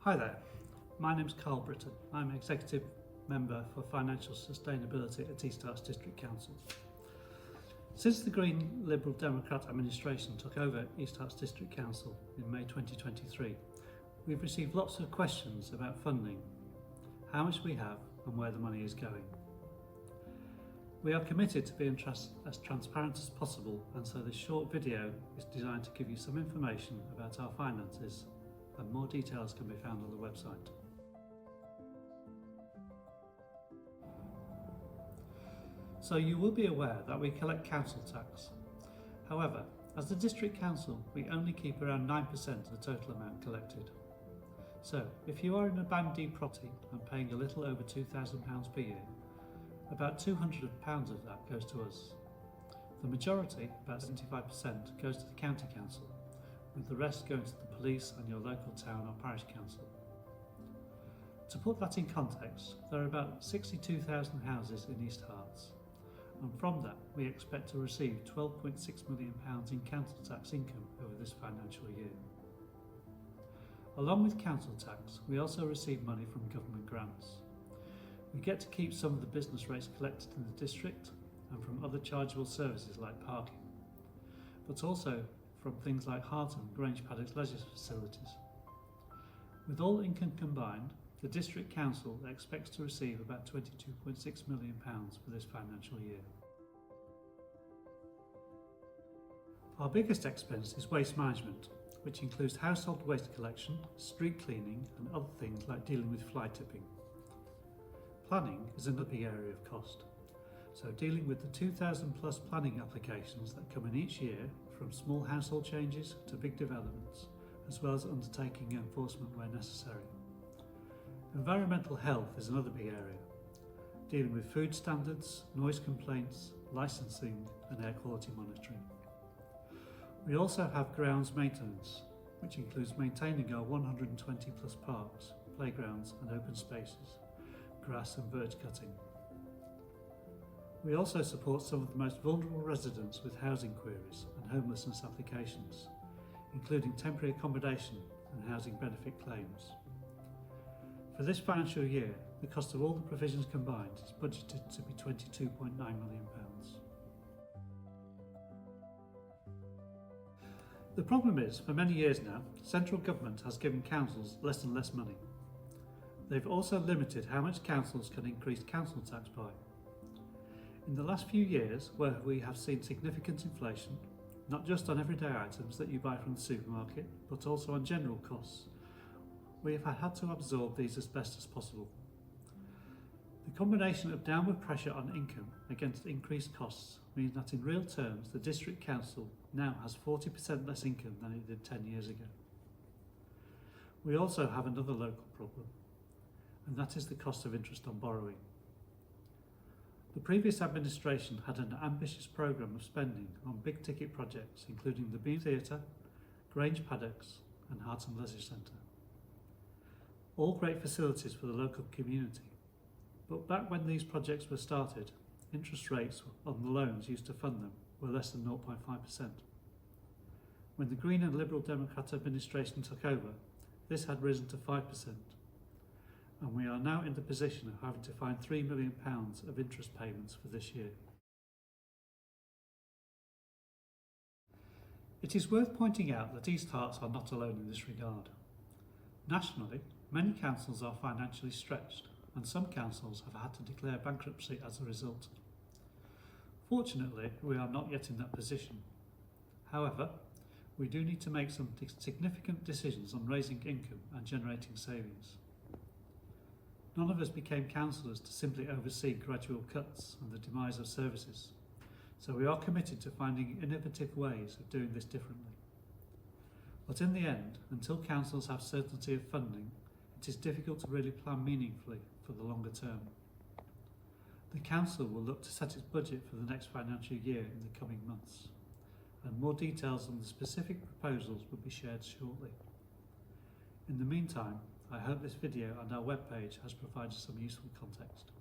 Hi there, my name's Carl Britton. I'm Executive Member for Financial Sustainability at East Herts District Council. Since the Green Liberal Democrat administration took over East Herts District Council in May 2023, we've received lots of questions about funding, how much we have and where the money is going. We are committed to being as transparent as possible, and so this short video is designed to give you some information about our finances, and more details can be found on the website. So you will be aware that we collect council tax. However, as the District Council, we only keep around 9% of the total amount collected. So if you are in a Band D property and paying a little over £2,000 per year, about £200 of that goes to us. The majority, about 75%, goes to the County Council, with the rest going to the police and your local town or parish council. To put that in context, there are about 62,000 houses in East Herts, and from that we expect to receive £12.6 million in council tax income over this financial year. Along with council tax, we also receive money from government grants. We get to keep some of the business rates collected in the district and from other chargeable services like parking, but also from things like Harton and Grange Paddock's leisure facilities. With all income combined, the District Council expects to receive about £22.6 million for this financial year. Our biggest expense is waste management, which includes household waste collection, street cleaning and other things like dealing with fly tipping. Planning is another big area of cost, so dealing with the 2,000 plus planning applications that come in each year, from small household changes to big developments, as well as undertaking enforcement where necessary. Environmental health is another big area, dealing with food standards, noise complaints, licensing and air quality monitoring. We also have grounds maintenance, which includes maintaining our 120 plus parks, playgrounds and open spaces, grass and verge cutting. We also support some of the most vulnerable residents with housing queries and homelessness applications, including temporary accommodation and housing benefit claims. For this financial year, the cost of all the provisions combined is budgeted to be £22.9 million. The problem is, for many years now, central government has given councils less and less money. They've also limited how much councils can increase council tax by. In the last few years, where we have seen significant inflation, not just on everyday items that you buy from the supermarket, but also on general costs, we have had to absorb these as best as possible. The combination of downward pressure on income against increased costs means that in real terms the District Council now has 40% less income than it did 10 years ago. We also have another local problem, and that is the cost of interest on borrowing. The previous administration had an ambitious programme of spending on big ticket projects, including the Beam Theatre, Grange Paddocks and Harton Leisure Centre. All great facilities for the local community, but back when these projects were started, interest rates on the loans used to fund them were less than 0.5%. When the Green and Liberal Democrat administration took over, this had risen to 5%. And we are now in the position of having to find £3 million of interest payments for this year. It is worth pointing out that East Herts are not alone in this regard. Nationally, many councils are financially stretched, and some councils have had to declare bankruptcy as a result. Fortunately, we are not yet in that position. However, we do need to make some significant decisions on raising income and generating savings. None of us became councillors to simply oversee gradual cuts and the demise of services, so we are committed to finding innovative ways of doing this differently. But in the end, until councils have certainty of funding, it is difficult to really plan meaningfully for the longer term. The council will look to set its budget for the next financial year in the coming months, and more details on the specific proposals will be shared shortly. In the meantime, I hope this video and our webpage has provided some useful context.